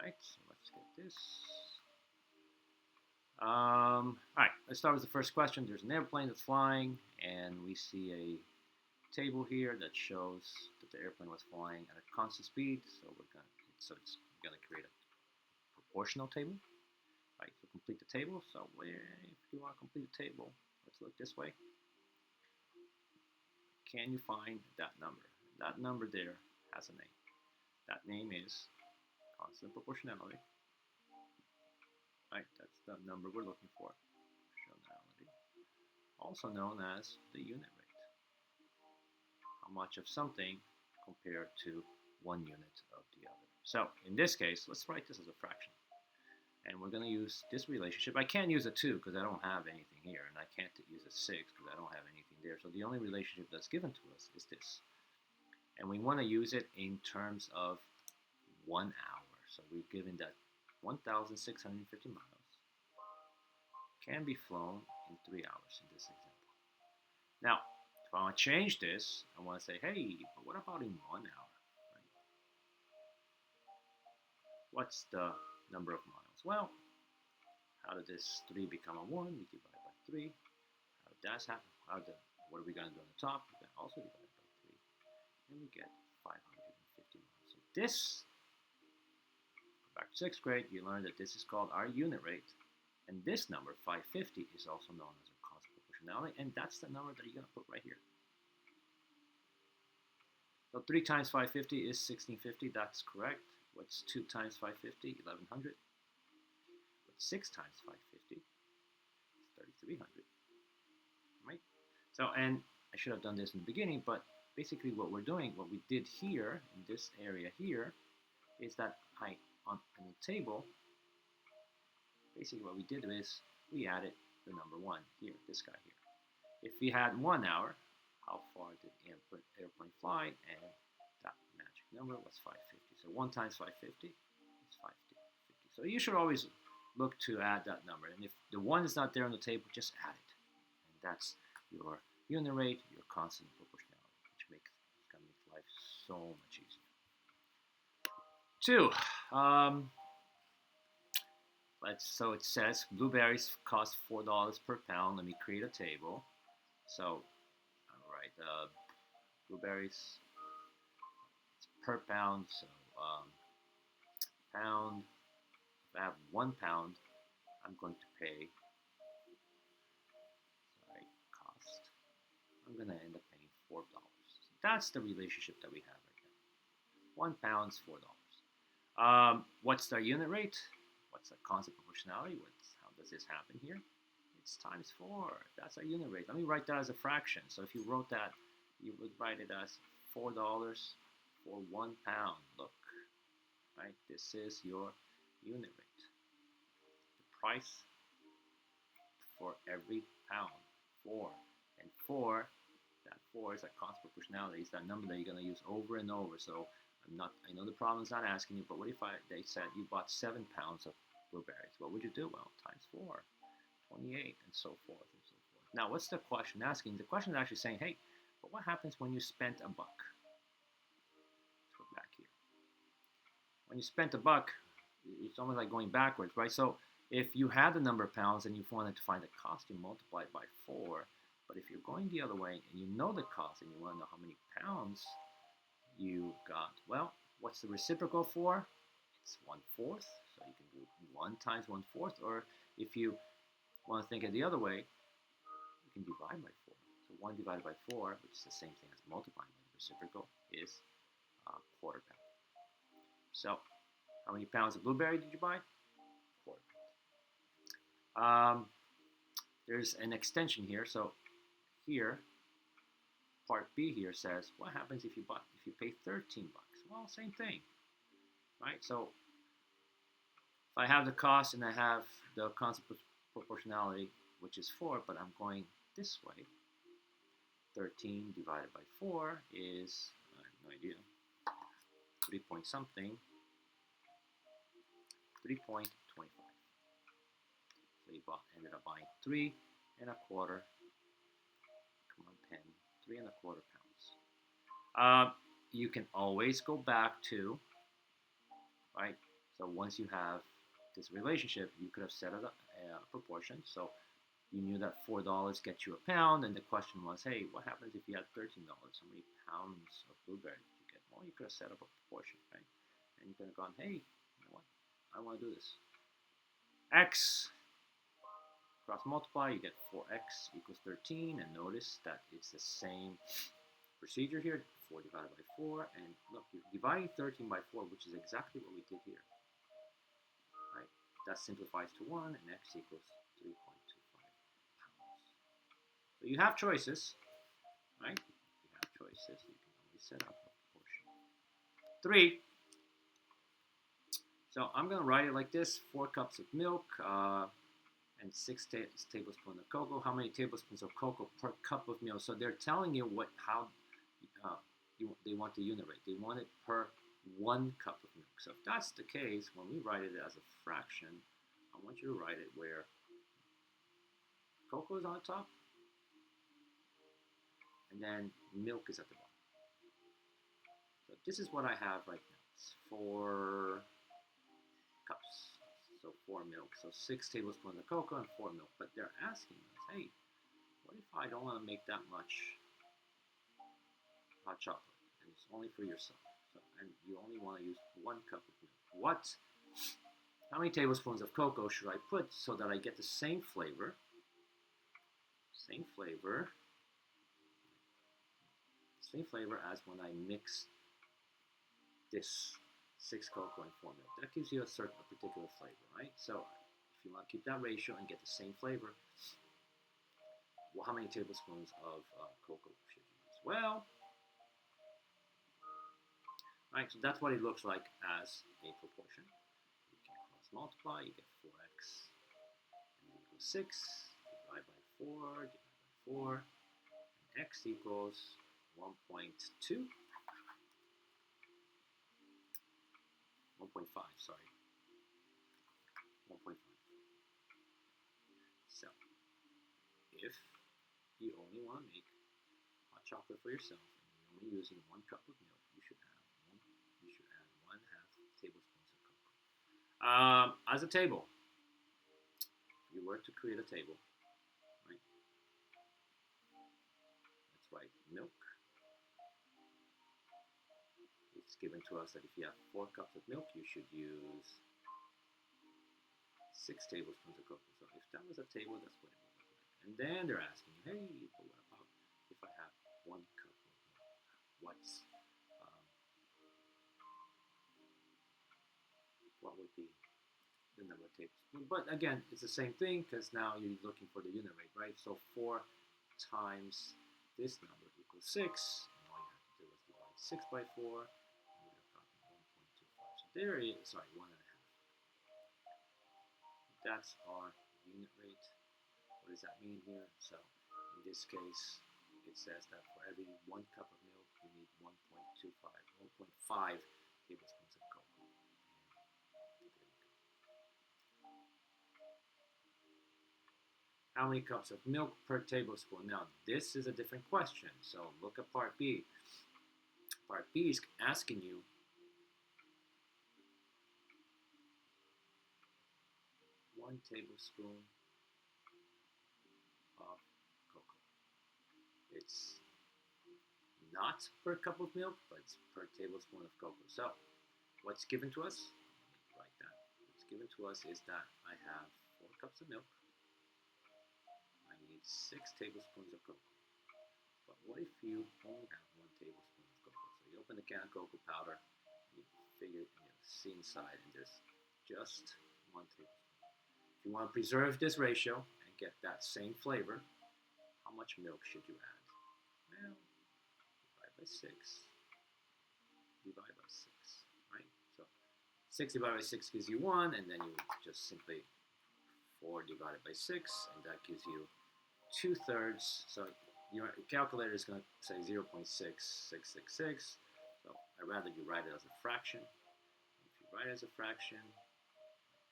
Right, so let's get this. All right, let's start with the first question. There's an airplane that's flying, and we see a table here that shows that the airplane was flying at a constant speed. It's gonna create a proportional table. Right, so complete the table. So if you want to complete the table, let's look this way. Can you find that number? That number there has a name. That name is constant proportionality. Right, that's the number we're looking for. Proportionality, also known as the unit rate. How much of something compared to 1 unit of the other. So in this case, let's write this as a fraction. And we're going to use this relationship. I can't use a 2 because I don't have anything here, and I can't use a 6 because I don't have anything there. So the only relationship that's given to us is this. And we want to use it in terms of 1 hour. So we've given that 1,650 miles can be flown in 3 hours in this example. Now, if I want to change this, I want to say, hey, but what about in 1 hour? Right? What's the number of miles? Well, how did this 3 become a 1? We divide by 3. How did that happen? What are we going to do on the top? We can also divide by 3. And we get 550 miles. So this, back to 6th grade, you learned that this is called our unit rate. And this number, 550, is also known as a constant proportionality. And that's the number that you're going to put right here. So 3 times 550 is 1650. That's correct. What's 2 times 550? 1100. What's 6 times 550? It's 3300. Right? So, and I should have done this in the beginning, but basically what we're doing, what we did here in this area here, is that on the table, basically what we did is we added the number 1 here, this guy here. If we had 1 hour, how far did the airplane fly? And that magic number was 550. So 1 times 550 is 550. So you should always look to add that number. And if the 1 is not there on the table, just add it. And that's your unit rate, your constant proportionality, which makes it's gonna make life so much easier. 2. So it says blueberries cost $4 per pound. Let me create a table. So, all right, blueberries per pound. So pound. If I have 1 pound, I'm going to pay. Sorry, cost. I'm going to end up paying $4. So that's the relationship that we have right now. 1 pound's $4. What's the unit rate? What's the constant proportionality? How does this happen here? It's times 4. That's our unit rate. Let me write that as a fraction. So if you wrote that, you would write it as $4 for 1 pound. Look, right? This is your unit rate. The price for every pound, 4. And 4, that 4 is a constant proportionality. It's that number that you're going to use over and over. So I know the problem's not asking you, but what if they said you bought 7 pounds of blueberries? What would you do? Well, times 4, 28, and so forth and so forth. Now, what's the question asking? The question is actually saying, hey, but what happens when you spent $1? Let's go back here. When you spent $1, it's almost like going backwards, right? So if you had the number of pounds and you wanted to find the cost, you multiply it by 4. But if you're going the other way and you know the cost and you want to know how many pounds you got, well, what's the reciprocal for? It's 1/4. So you can do 1 times 1/4, or if you want to think it the other way, you can divide by 4. So 1 divided by 4, which is the same thing as multiplying by the reciprocal, is a quarter pound. So how many pounds of blueberry did you buy? Quarter pound. There's an extension here. So here, part B here says, what happens if you pay $13? Well, same thing, right? So if I have the cost and I have the constant proportionality, which is 4, but I'm going this way, 13 divided by 4 is, I have no idea, 3 point something, 3.25. So you ended up buying 3 1/4. Come on, pen. 3 1/4 pounds. You can always go back to, right? So once you have this relationship, you could have set a proportion. So you knew that $4 gets you a pound, and the question was, hey, what happens if you had $13? How many pounds of blueberry did you get? Well, you could have set up a proportion, right? And you could have gone, hey, you know what? I want to do this. X cross multiply, you get 4x equals 13, and notice that it's the same procedure here. 4 divided by 4, and look, you're dividing 13 by 4, which is exactly what we did here. Right? That simplifies to 1, and x equals 3.25 pounds. So you have choices, right? You have choices. You can always set up a proportion. 3. So I'm going to write it like this: 4 cups of milk and 6 tablespoons of cocoa. How many tablespoons of cocoa per cup of milk? So they're telling you how they want the unit rate. They want it per 1 cup of milk. So if that's the case, when we write it as a fraction, I want you to write it where cocoa is on the top, and then milk is at the bottom. So this is what I have right now. It's 4 cups, so 4 milk. So 6 tablespoons of cocoa and 4 milk. But they're asking us, hey, what if I don't want to make that much hot chocolate, and it's only for yourself? So, and you only want to use 1 cup of milk. How many tablespoons of cocoa should I put so that I get the same flavor as when I mix this 6 cocoa and 4 milk? That gives you a particular flavor, right? So if you want to keep that ratio and get the same flavor, well, how many tablespoons of cocoa should you use? Well, right, so that's what it looks like as a proportion. You can cross multiply, you get 4x and equals 6, divide by 4, divide by 4, and x equals 1.2. 1.5, sorry. 1.5. So, if you only want to make hot chocolate for yourself and you're only using 1 cup of milk, you should add 1/2 tablespoons of cocoa. As a table, if you were to create a table, right? Let's write milk. It's given to us that if you have 4 cups of milk, you should use 6 tablespoons of cocoa. So if that was a table, that's what it would look like. And then they're asking you, hey, but what about if I have 1 cup of milk? What would be the number of tablespoons? But again, it's the same thing because now you're looking for the unit rate, right? So 4 times this number equals 6, and all you have to do is divide 6 by 4, and we would have gotten 1.25. So there is, sorry, 1.5. That's our unit rate. What does that mean here? So in this case, it says that for every 1 cup of milk, you need 1.5 tablespoons of cocoa. And there you go. How many cups of milk per tablespoon? Now, this is a different question. So look at part B. Part B is asking you, one tablespoon of cocoa. It's not per cup of milk, but it's per tablespoon of cocoa. So what's given to us? Let me write that. What's given to us is that I have 4 cups of milk. I need 6 tablespoons of cocoa. But what if you only have 1 tablespoon of cocoa? So you open the can of cocoa powder, you figure, and you see inside, and there's just 1 tablespoon. If you want to preserve this ratio and get that same flavor, how much milk should you add? Well, divide by 6. Divide by 6, right? So 6 divided by 6 gives you 1, and then you just simply 4 divided by 6, and that gives you 2/3. So your calculator is going to say 0.6666. So I'd rather you write it as a fraction. If you write it as a fraction,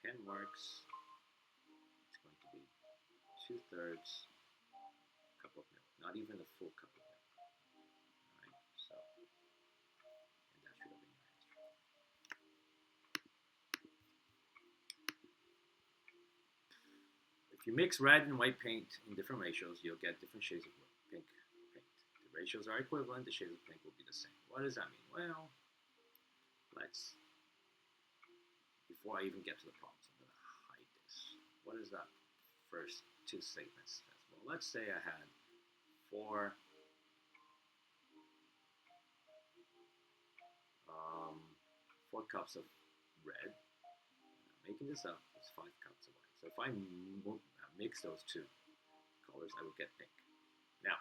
pen works. It's going to be 2/3 cup of milk, not even a full cup of milk. All right, so, and that should have been your answer. If you mix red and white paint in different ratios, you'll get different shades of pink paint. The ratios are equivalent, the shades of pink will be the same. What does that mean? Well, before I even get to the problems, I'm going to hide this. What is that first two statements? Well, let's say I had four cups of red. I'm making this up. It's 5 cups of white. So if I mix those two colors, I would get pink. Now,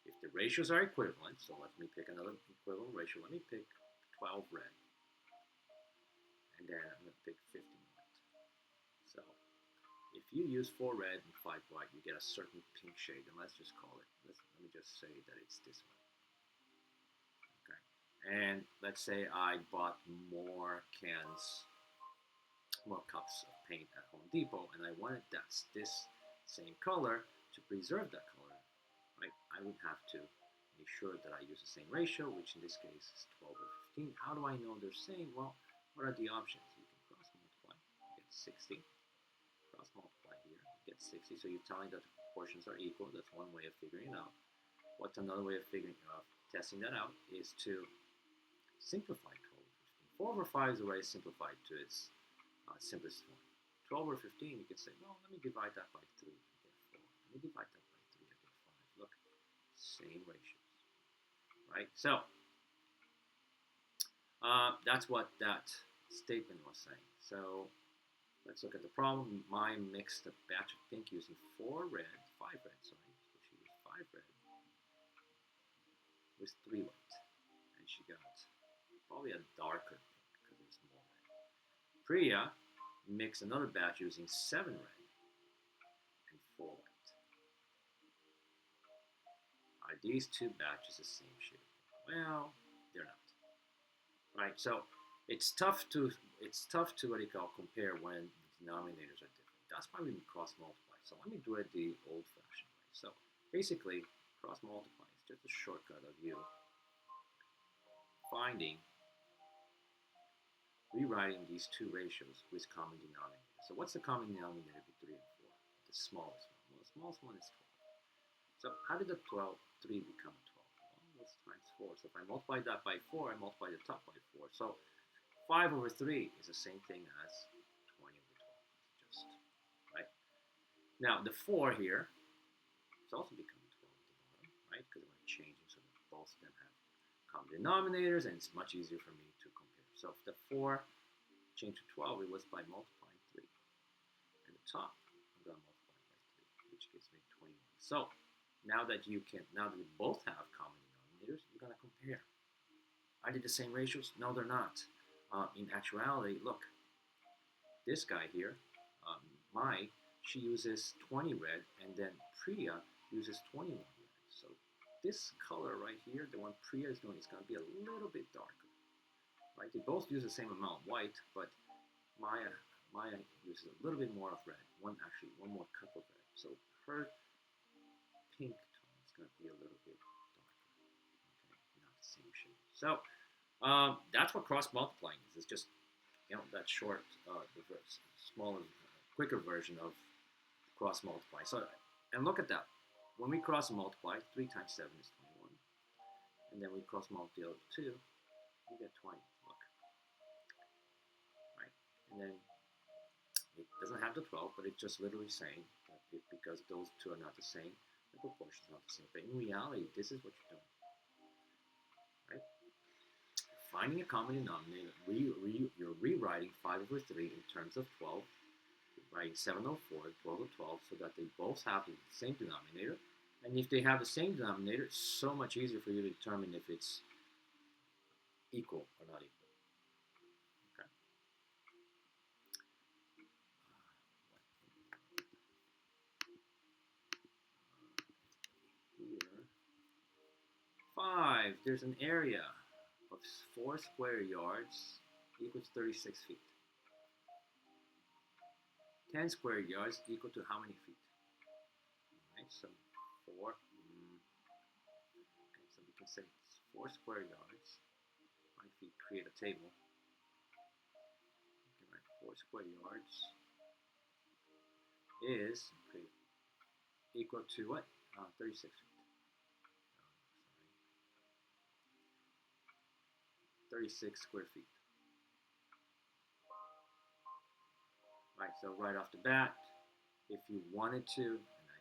if the ratios are equivalent, so let me pick another equivalent ratio. Let me pick 12 red, and then I'm going to pick 15 white. So if you use 4 red and 5 white, you get a certain pink shade, and let's just call it, let me just say that it's this one. Okay, and let's say I bought more cups of paint at Home Depot, and I wanted this same color to preserve that color, right? I would have to make sure that I use the same ratio, which in this case is 12 or 15. How do I know they're same? Well, what are the options? You can cross multiply, you get 60. Cross multiply here, you get 60. So you're telling that the proportions are equal. That's one way of figuring it out. What's another way of testing that out is to simplify 12 over 15. 4 over 5 is already simplified to its simplest form. 12 over 15, you can say, well, let me divide that by 3 and get 4. Let me divide that by 3 and get 5. Look, same ratios, right? So that's what that statement was saying. So let's look at the problem. Mine mixed a batch of pink using 5 red, sorry. So she used 5 red with 3 white. And she got probably a darker pink because there's more red. Priya mixed another batch using 7 red and 4 white. Are these two batches the same shade? Well, they're not. Right? So it's tough to what you call compare when the denominators are different. That's why we cross multiply. So let me do it the old-fashioned way. So basically, cross multiply is just a shortcut of you rewriting these two ratios with common denominator. So what's the common denominator between 3 and 4? The smallest one. Well, the smallest one is 12. So how did the 3 become 12? Well, that's times 4. So if I multiply that by 4, I multiply the top by 4. So 5 over 3 is the same thing as 20 over 12. Just, right? Now, the 4 here is also becoming 12 at the bottom, right? Because I'm changing so that both of them have common denominators, and it's much easier for me to compare. So if the 4 changed to 12, it was by multiplying 3. And the top, I'm going to multiply by 3, which gives me 21. So now that we both have common denominators, we're going to compare. Are they the same ratios? No, they're not. In actuality, look, this guy here, she uses 20 red, and then Priya uses 21 red. So this color right here, the one Priya is doing, is going to be a little bit darker. Right? They both use the same amount of white, but Maya uses a little bit more of red. One more cup of red. So her pink tone is going to be a little bit darker. Okay, not the same shade. So that's what cross multiplying is. It's just that short, smaller, quicker version of cross multiply. So and look at that. When we cross multiply, 3 times 7 is 21, and then we cross multiply the other 2, we get 20. Look, right? And then it doesn't have the 12, but it's just literally saying that because those two are not the same, the proportion is not the same. But in reality, this is what you're doing. Right? Finding a common denominator, you're rewriting 5 over 3 in terms of 12, writing 7 over 4, 12 over 12, so that they both have the same denominator. And if they have the same denominator, it's so much easier for you to determine if it's equal or not equal. Okay. Here. 5. There's an area of 4 square yards equals 36 feet. 10 square yards equal to how many feet? Alright, so 4. Okay, so we can say it's 4 square yards. If we create a table, we can write 4 square yards is equal to what? 36 feet. 36 square feet. Right, so right off the bat, if you wanted to, and I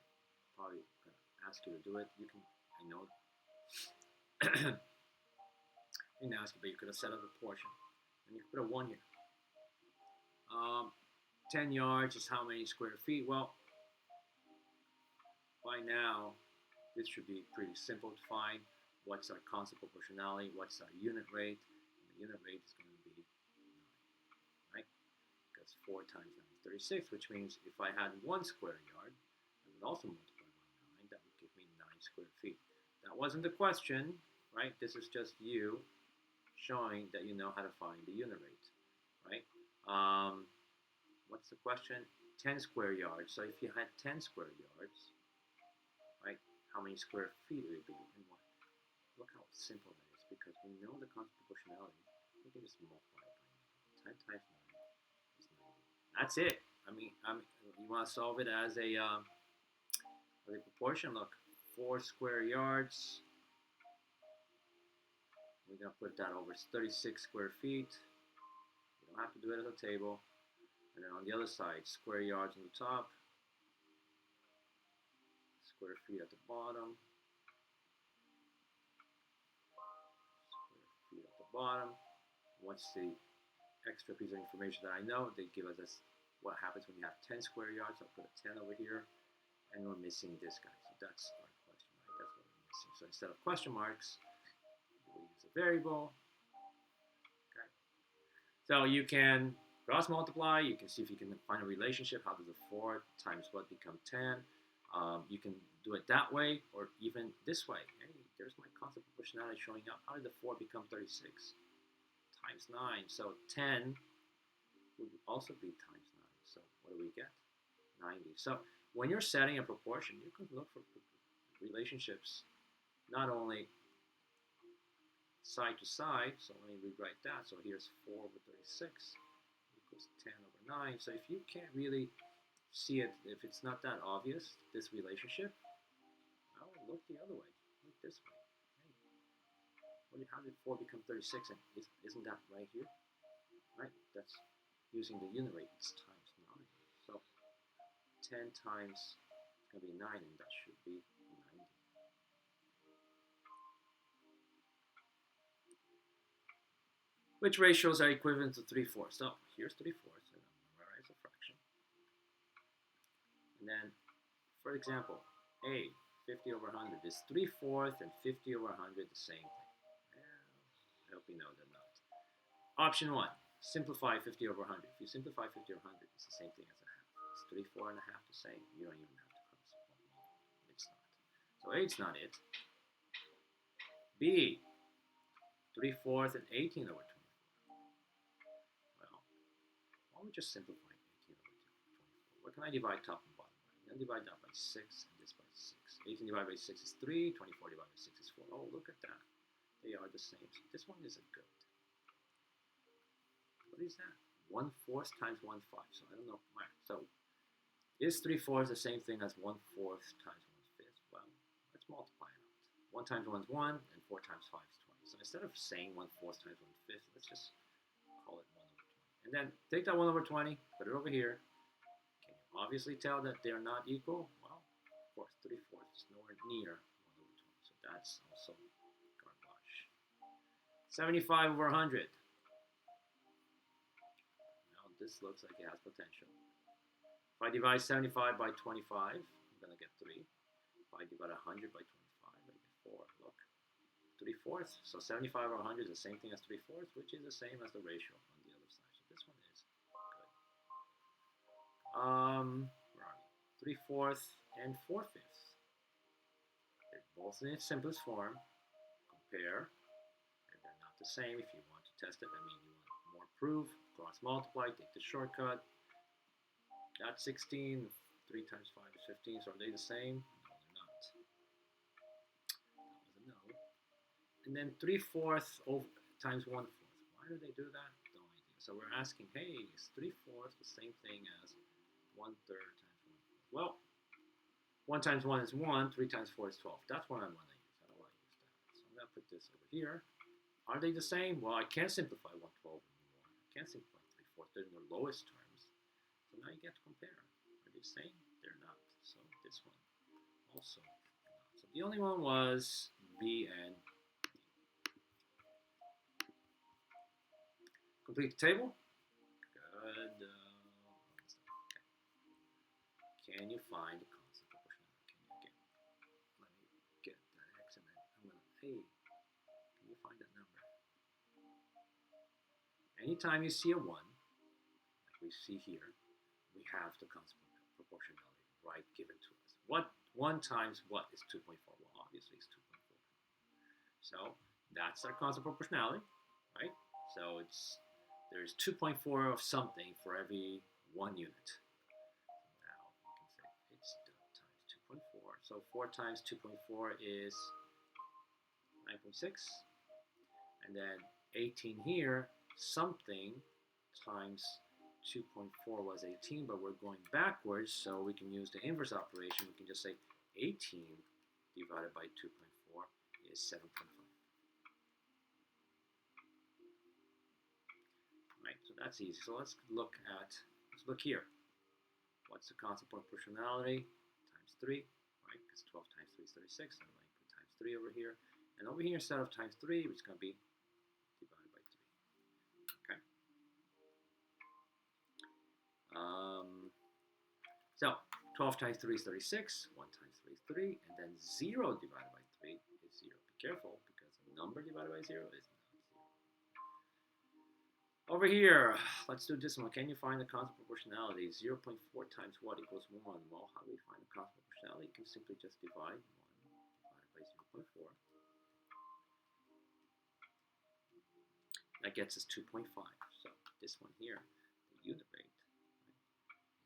probably gonna ask you to do it, you can, I know, I didn't ask you, but you could have set up a portion, and you could put a 1 here. 10 yards is how many square feet? Well, by now, this should be pretty simple to find. What's our constant proportionality? What's our unit rate? And the unit rate is going to be 9, right? Because 4 times 9 is 36, which means if I had 1 square yard, I would also multiply by 9. That would give me 9 square feet. That wasn't the question, right? This is just you showing that you know how to find the unit rate, right? What's the question? 10 square yards. So if you had 10 square yards, right, how many square feet would it be and what? Look how simple that is, because we know the constant proportionality. We can just multiply it by 9. 10 times 9 is 90. That's it. I mean, you want to solve it as a proportion. Look, 4 square yards. We're going to put that over 36 square feet. You don't have to do it at the table. And then on the other side, square yards on the top, square feet at the bottom, square feet at the bottom. What's the extra piece of information that I know? They give us this, what happens when you have 10 square yards. I'll put a 10 over here, and we're missing this guy. So that's our question, right? That's what we're missing. So instead of question marks, we use a variable. Okay. So you can cross multiply. You can see if you can find a relationship. How does a 4 times what become 10? You can do it that way, or even this way. Hey, there's my constant proportionality showing up. How did the 4 become 36? Times 9. So 10 would also be times 9. So what do we get? 90. So when you're setting a proportion, you can look for relationships, not only side to side. So let me rewrite that. So here's 4 over 36 equals 10 over 9. So if you can't really see it, if it's not that obvious, this relationship, well, look the other way. Look this way. Hey, how did 4 become 36? And isn't that right here? Right? That's using the unit rate. It's times 9. So 10 times, it's going to be 9, and that should be 90. Which ratios are equivalent to 3/4? So here's 3/4, and I'm memorize a fraction. And then, for example, A, 50 over 100 is 3/4 and 50 over 100 the same thing. Well, I hope you know they're not. Option 1, simplify 50 over 100. If you simplify 50 over 100, it's the same thing as a half. Is 3/4 and a half the same? You don't even have to cross multiply. It's not. So A is not it. B, 3/4 and 18 over 24. Well, why don't we just simplify 18 over 24? What can I divide top and bottom by? I'm going to divide that by 6 and this by 6. 18 divided by 6 is 3. 24 divided by 6 is 4. Oh, look at that. They are the same. So this one is a goat. What is that? 1/4 times 1/5. So I don't know. All right. So is 3/4 the same thing as 1/4 times 1/5? Well, let's multiply it out. 1 times 1 is 1, and 4 times 5 is 20. So instead of saying 1/4 times 1/5, let's just call it 1 over 20. And then take that 1 over 20, put it over here. Can you obviously tell that they're not equal? Well, of course, 3/4 is nowhere near 1 over 20. So that's also garbage. 75 over 100. This looks like it has potential. If I divide 75 by 25, I'm going to get 3. If I divide 100 by 25, I get 4. Look, 3/4. So 75 over 100 is the same thing as 3/4, which is the same as the ratio on the other side. So this one is good. Where are we? 3/4 and 4/5. They're both in its simplest form. Compare. And they're not the same. If you want to test it, I mean, you want more proof. Cross multiply, take the shortcut. That's 16. 3 times 5 is 15. So are they the same? No, they're not. That was a no. And then 3/4 times 1/4. Why do they do that? No idea. So we're asking, hey, is 3/4 the same thing as 1/3 times 1/4? Well, 1 times 1 is 1, 3 times 4 is 12. That's what I want to use. I don't want to use that. So I'm going to put this over here. Are they the same? Well, I can't simplify 112 anymore. I can't simplify 3/4. They're in their lowest terms. So now you get to compare. Are they the same? They're not. So this one also not. So the only one was B and complete the table. Good. Okay. Can you find the constant proportionality? Can you let me get that X and then I'm gonna hey, can you find that number? Anytime you see a 1, like we see here, we have the constant proportionality right given to us. What 1 times what is 2.4? Well, obviously it's 2.4. So that's our constant proportionality, right? So there's 2.4 of something for every 1 unit. Now you can say it's times 2.4. So 4 times 2.4 is 9.6. And then 18 here, something times 2.4 was 18, but we're going backwards, so we can use the inverse operation. We can just say 18 divided by 2.4 is 7.5. Right, so that's easy. So let's look here. What's the constant proportionality? Times 3, right? Because 12 times 3 is 36. So I'm going to put times 3 over here. And over here, instead of times 3, it's going to be divided by 3. Okay. So 12 times 3 is 36. 1 times 3 is 3. And then 0 divided by 3 is 0. Be careful, because a number divided by 0 is not 0. Over here, let's do this one. Can you find the constant proportionality? 0.4 times what equals 1? Well, how do we find the constant proportionality? You can simply just divide 1 divided by 0.4. That gets us 2.5. So this one here, the unit rate, right,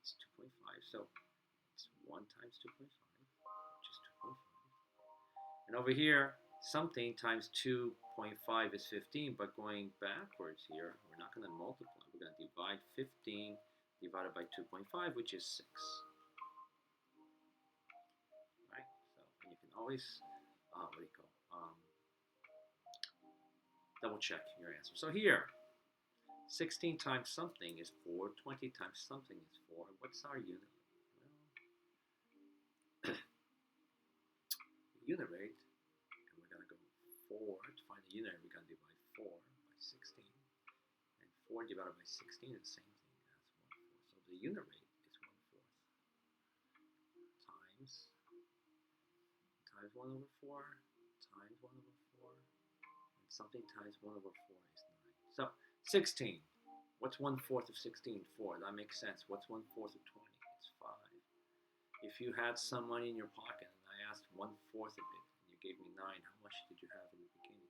it's 2.5. So it's 1 times 2.5, which is 2.5. And over here, something times 2.5 is 15, but going backwards here, we're not going to multiply. We're going to divide 15 divided by 2.5, which is 6. Right? So, and you can always, double check your answer. So here, 16 times something is 4, 20 times something is 4. What's our unit rate? Well, unit rate, and we're going to go 4. To find the unit rate, we're going to divide 4 by 16. And 4 divided by 16 is the same thing as 1/4. So the unit rate is 1/4 times 1/4 times 1/4. And something times 1/4 is 9. So 16. What's 1/4 of 16? 4. That makes sense. What's 1/4 of 20? It's 5. If you had some money in your pocket and I asked 1/4 of it and you gave me 9, how much did you have in the beginning?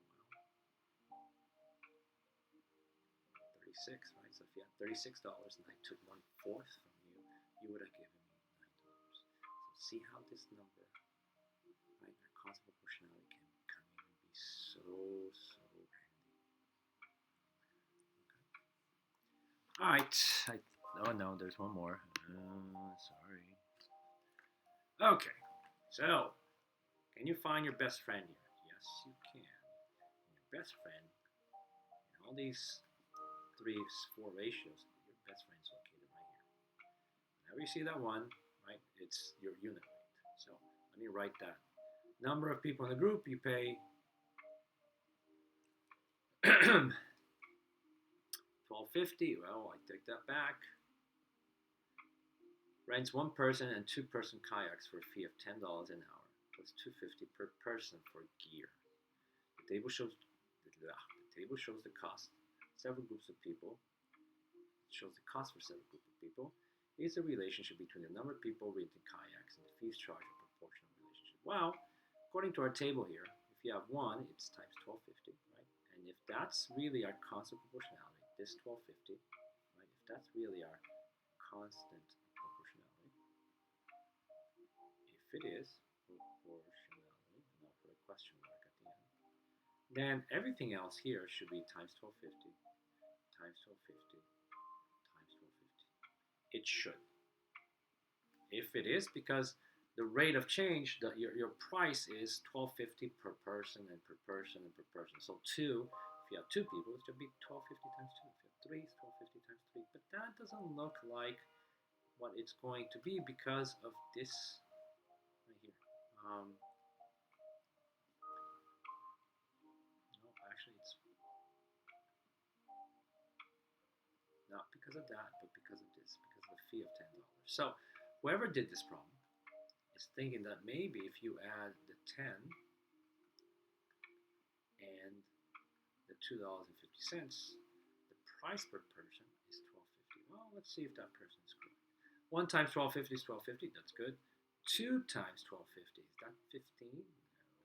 Well, 36, right? So if you had $36 and I took 1/4 from you, you would have given me $9. So see how this number, right, our constant proportionality can come in and be so handy. Okay. All right. Oh no, there's one more. Sorry. Okay. So, can you find your best friend here? Yes, you can. Your best friend in all these 4 ratios, your best friend is located right here. Whenever you see that 1, right, it's your unit rate. So let me write that. Number of people in the group, you pay $12.50. Well, I take that back. Rents 1 person and 2-person kayaks for a fee of $10 an hour, plus $2.50 per person for gear. The table shows the cost. Several groups of people. It shows the cost for several groups of people. Is a relationship between the number of people renting kayaks and the fees charged a proportional relationship. Well, according to our table here, if you have 1, it's times $12.50, right? And if that's really our constant proportionality, this $12.50, right? If that's really our constant proportionality, if it is proportionality, and I'll put a question mark at the end, then everything else here should be times $12.50, times $12.50, times $12.50. It should. If it is, because the rate of change, your price is 12.50 per person and per person and per person. So two, if you have two people, it should be 12.50 times two. If you have three, it's 12.50 times three. But that doesn't look like what it's going to be because of this right here. No, actually, it's not because of that, but because of this, because of the fee of $10. So whoever did this problem is thinking that maybe if you add the 10 and the $2.50, the price per person is 12.50. Well, let's see if that person is correct. 1 times 12.50 is 12.50. That's good. 2 times 12.50, is that 15?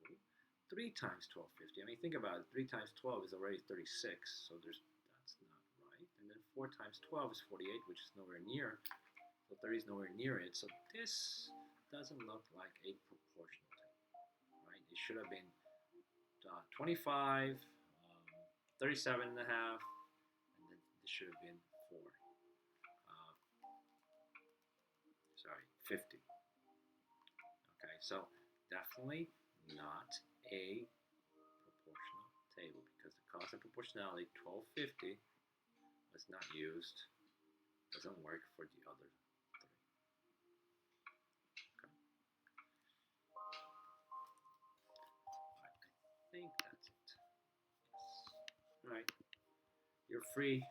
No. 3 times 12.50. I mean, think about it. 3 times 12 is already 36, so that's not right. And then 4 times 12 is 48, which is nowhere near. So 30 is nowhere near it. So this doesn't look like a proportional table, right? It should have been 25, 37 and a half, and then this should have been 4. Sorry, 50. Okay, so definitely not a proportional table because the constant proportionality 1250 was not used, doesn't work for the other three. Okay. I think that's it. Yes. All right. You're free